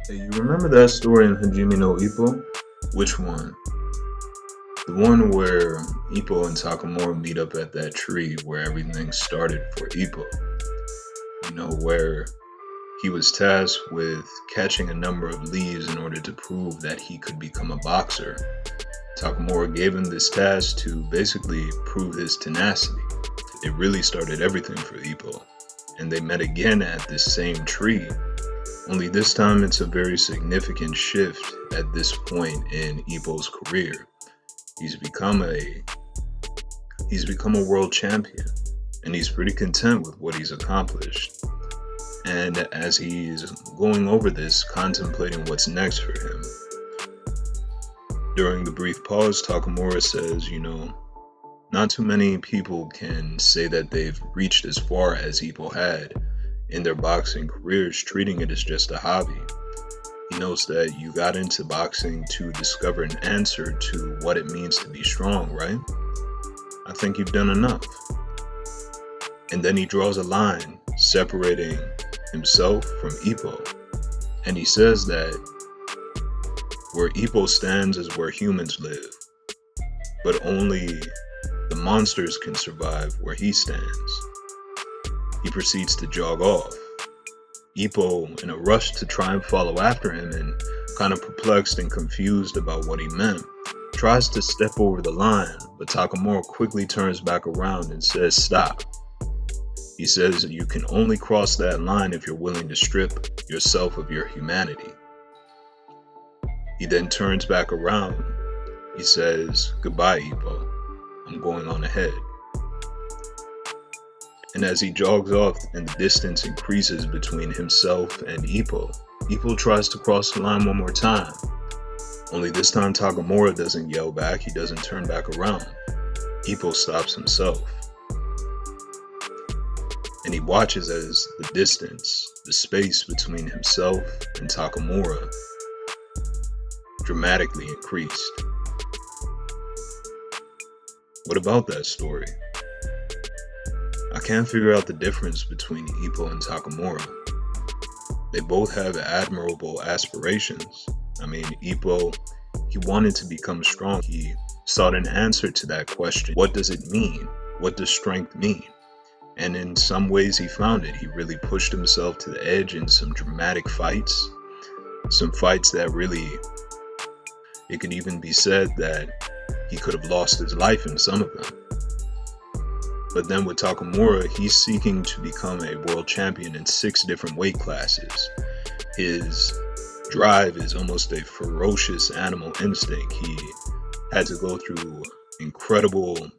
Hey, you remember that story in Hajime no Ippo? Which one? The one where Ippo and Takamura meet up at that tree where everything started for Ippo. Where he was tasked with catching a number of leaves in order to prove that he could become a boxer. Takamura gave him this task to basically prove his tenacity. It really started everything for Ippo. And they met again at this same tree. Only this time it's a very significant shift at this point in Ippo's career. He's become a world champion, and he's pretty content with what he's accomplished. And as he's going over this, contemplating what's next for him, during the brief pause, Takamura says, not too many people can say that they've reached as far as Ippo had in their boxing careers, treating it as just a hobby. He knows that you got into boxing to discover an answer to what it means to be strong, right? I think you've done enough. And then he draws a line separating himself from Ippo. And he says that where Ippo stands is where humans live, but only the monsters can survive where he stands. He proceeds to jog off. Ippo, in a rush to try and follow after him and kind of perplexed and confused about what he meant, tries to step over the line, but Takamura quickly turns back around and says, "Stop." He says you can only cross that line if you're willing to strip yourself of your humanity. He then turns back around. He says, "Goodbye, Ippo. I'm going on ahead." And as he jogs off and the distance increases between himself and Ippo, Ippo tries to cross the line one more time. Only this time Takamura doesn't yell back, he doesn't turn back around. Ippo stops himself. And he watches as the distance, the space between himself and Takamura dramatically increased. What about that story? I can't figure out the difference between Ippo and Takamura. They both have admirable aspirations. Ippo, he wanted to become strong. He sought an answer to that question. What does it mean? What does strength mean? And in some ways he found it. He really pushed himself to the edge in some dramatic fights. Some fights that really, it could even be said that he could have lost his life in some of them. But then with Takamura, he's seeking to become a world champion in 6 different weight classes. His drive is almost a ferocious animal instinct. He had to go through incredible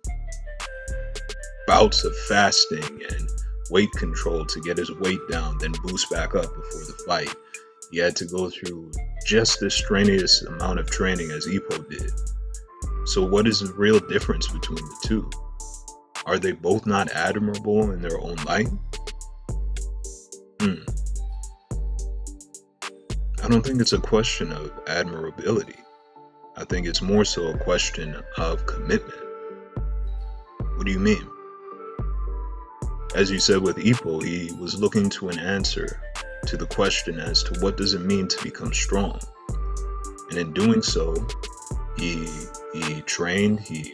bouts of fasting and weight control to get his weight down, then boost back up before the fight. He had to go through just as strenuous amount of training as Ippo did. So what is the real difference between the two? Are they both not admirable in their own light? I don't think it's a question of admirability. I think it's more so a question of commitment. What do you mean? As you said with Ippo, he was looking to an answer to the question as to what does it mean to become strong. And in doing so, he trained, he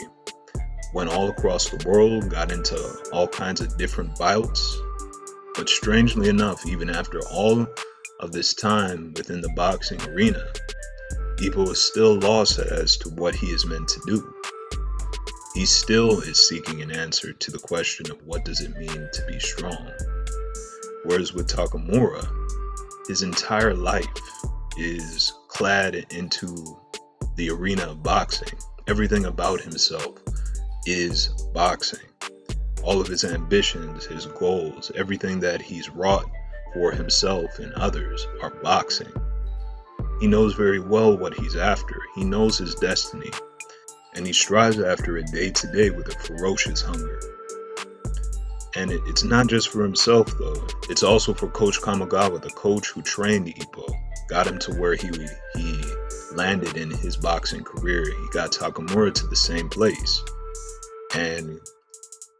went all across the world, got into all kinds of different bouts. But strangely enough, even after all of this time within the boxing arena, Ippo is still lost as to what he is meant to do. He still is seeking an answer to the question of what does it mean to be strong. Whereas with Takamura, his entire life is clad into the arena of boxing. Everything about himself is boxing. All of his ambitions, his goals, everything that he's wrought for himself and others are boxing. He knows very well what he's after. He knows his destiny, and he strives after it day to day with a ferocious hunger. And it's not just for himself though, it's also for Coach Kamigawa, the coach who trained Ippo, got him to where he landed in his boxing career. He got Takamura to the same place. And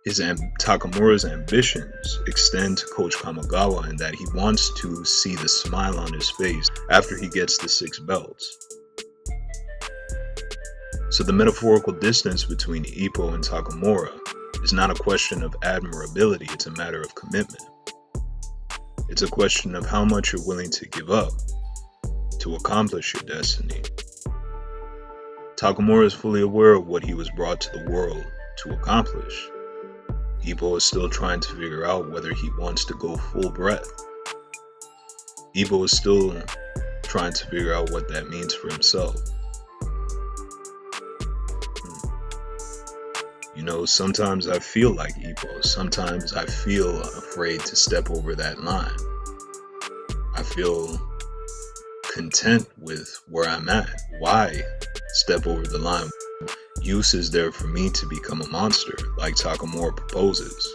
Takamura's ambitions extend to Coach Kamigawa in that he wants to see the smile on his face after he gets the 6 belts. So the metaphorical distance between Ippo and Takamura is not a question of admirability, it's a matter of commitment. It's a question of how much you're willing to give up to accomplish your destiny. Takamura is fully aware of what he was brought to the world to accomplish. Ippo is still trying to figure out whether he wants to go full breath. Ippo is still trying to figure out what that means for himself. You know, sometimes I feel like Ippo. Sometimes I feel afraid to step over that line. I feel content with where I'm at. Why step over the line? Use is there for me to become a monster, like Takamura proposes.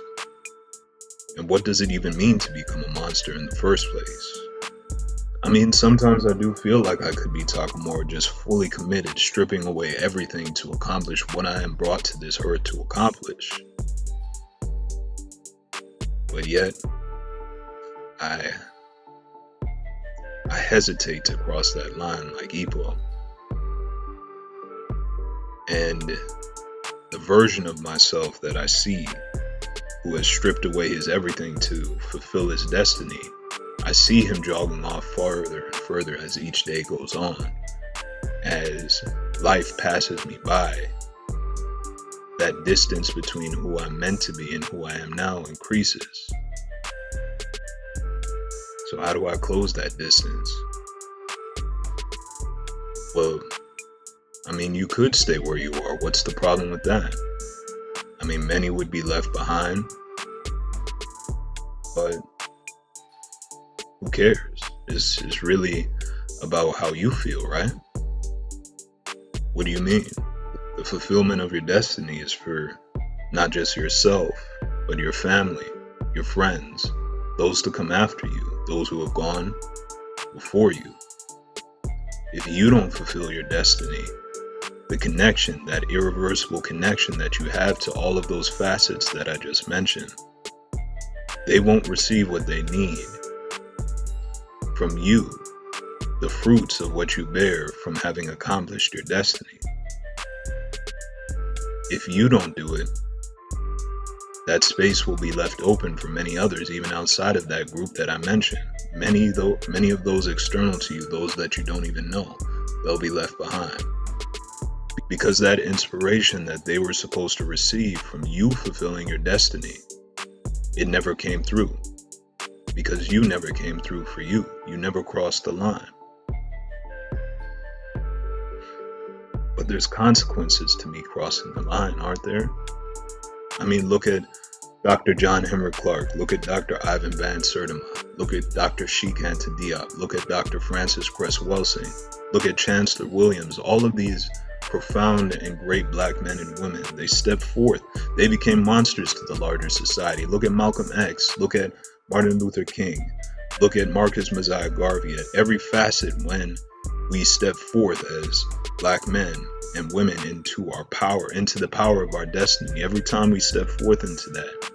And what does it even mean to become a monster in the first place? I mean, sometimes I do feel like I could be Takamura, just fully committed, stripping away everything to accomplish what I am brought to this earth to accomplish. But yet, I hesitate to cross that line like Ippo. And the version of myself that I see, who has stripped away his everything to fulfill his destiny, I see him jogging off farther and further as each day goes on. As life passes me by, that distance between who I'm meant to be and who I am now increases. So how do I close that distance? Well, I mean, you could stay where you are. What's the problem with that? I mean, many would be left behind, but who cares? It's really about how you feel, right? What do you mean? The fulfillment of your destiny is for not just yourself, but your family, your friends, those to come after you, those who have gone before you. If you don't fulfill your destiny, the connection, that irreversible connection that you have to all of those facets that I just mentioned, they won't receive what they need from you, the fruits of what you bear from having accomplished your destiny. If you don't do it, that space will be left open for many others, even outside of that group that I mentioned. Many of those external to you, those that you don't even know, they'll be left behind. Because that inspiration that they were supposed to receive from you fulfilling your destiny, it never came through. Because you never came through for you. You never crossed the line. But there's consequences to me crossing the line, aren't there? I mean, look at Dr. John Henrik Clarke. Look at Dr. Ivan Van Sertima. Look at Dr. Sheikh Anta Diop. Look at Dr. Francis Cress Welsing. Look at Chancellor Williams. All of these profound and great black men and women, they stepped forth. They became monsters to the larger society. Look at Malcolm X. Look at Martin Luther King. Look at Marcus Mosiah Garvey. At every facet, when we step forth as black men and women into our power, into the power of our destiny, every time we step forth into that,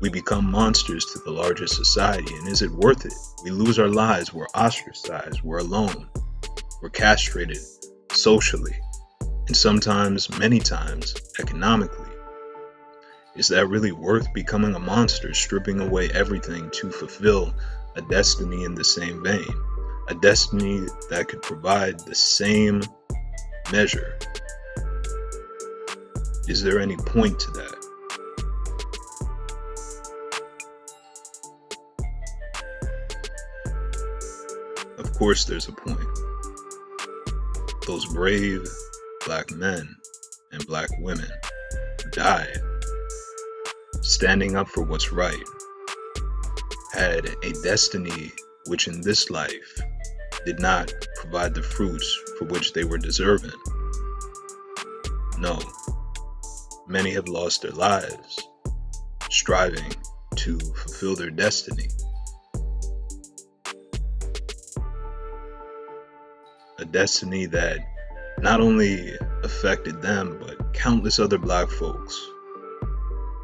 we become monsters to the larger society. And is it worth it? We lose our lives. We're ostracized. We're alone. We're castrated socially. And sometimes, many times, economically. Is that really worth becoming a monster, stripping away everything to fulfill a destiny in the same vein? A destiny that could provide the same measure. Is there any point to that? Of course there's a point. Those brave black men and black women who died standing up for what's right had a destiny which in this life did not provide the fruits for which they were deserving. No, many have lost their lives striving to fulfill their destiny. A destiny that not only affected them, but countless other black folks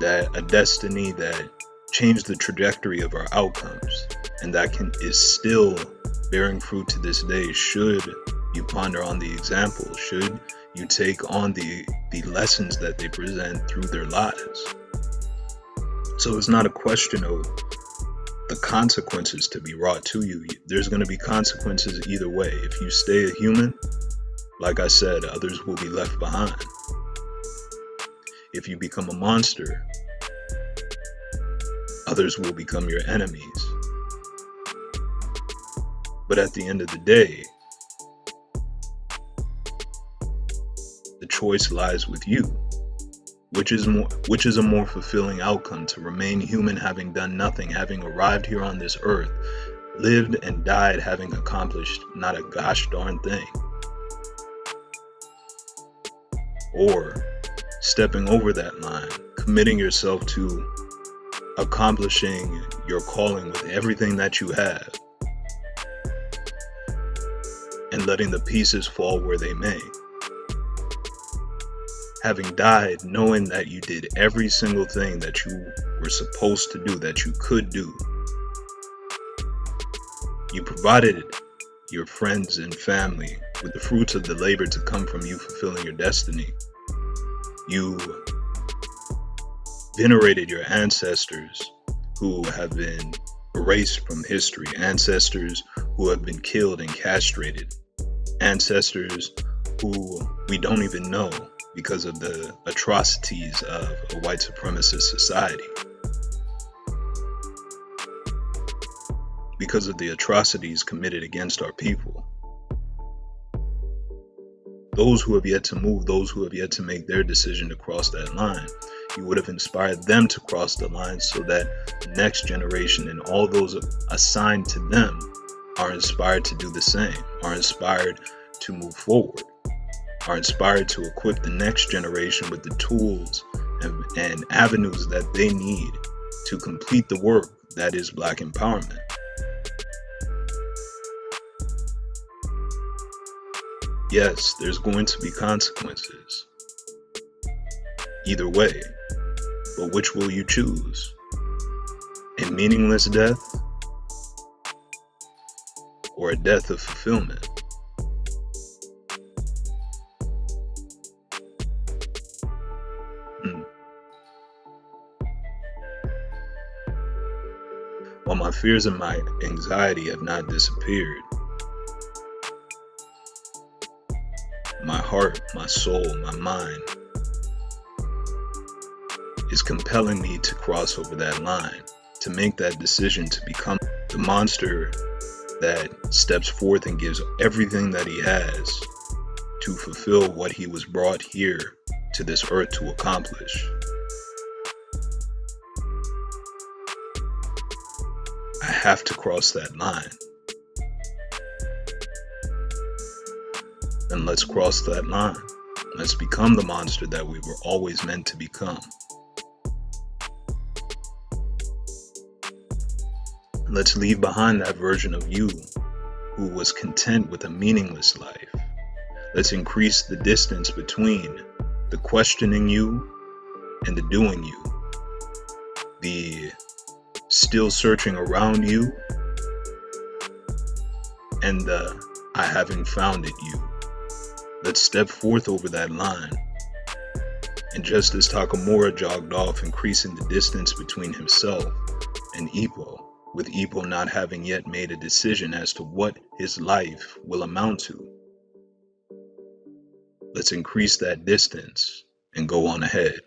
that a destiny that changed the trajectory of our outcomes, and that is still bearing fruit to this day, should you ponder on the example, should you take on the lessons that they present through their lives. So it's not a question of the consequences to be wrought to you. There's going to be consequences either way. If you stay a human, like I said, others will be left behind. If you become a monster, others will become your enemies. But at the end of the day, the choice lies with you. Which is a more fulfilling outcome, to remain human having done nothing, having arrived here on this earth, lived and died having accomplished not a gosh darn thing, or stepping over that line, committing yourself to accomplishing your calling with everything that you have, and letting the pieces fall where they may. Having died knowing that you did every single thing that you were supposed to do, that you could do. You provided your friends and family with the fruits of the labor to come from you fulfilling your destiny. You venerated your ancestors who have been erased from history, ancestors who have been killed and castrated, ancestors who we don't even know because of the atrocities of a white supremacist society, because of the atrocities committed against our people. Those who have yet to move, those who have yet to make their decision to cross that line, you would have inspired them to cross the line so that the next generation and all those assigned to them are inspired to do the same, are inspired to move forward, are inspired to equip the next generation with the tools and avenues that they need to complete the work that is Black empowerment. Yes, there's going to be consequences either way, but which will you choose? A meaningless death or a death of fulfillment? While my fears and my anxiety have not disappeared, my heart, my soul, my mind is compelling me to cross over that line, to make that decision to become the monster that steps forth and gives everything that he has to fulfill what he was brought here to this earth to accomplish. I have to cross that line. And let's cross that line. Let's become the monster that we were always meant to become. Let's leave behind that version of you who was content with a meaningless life. Let's increase the distance between the questioning you and the doing you. The still searching around you and the I haven't found it you. Let's step forth over that line. And just as Takamura jogged off, increasing the distance between himself and Ippo, with Ippo not having yet made a decision as to what his life will amount to. Let's increase that distance and go on ahead.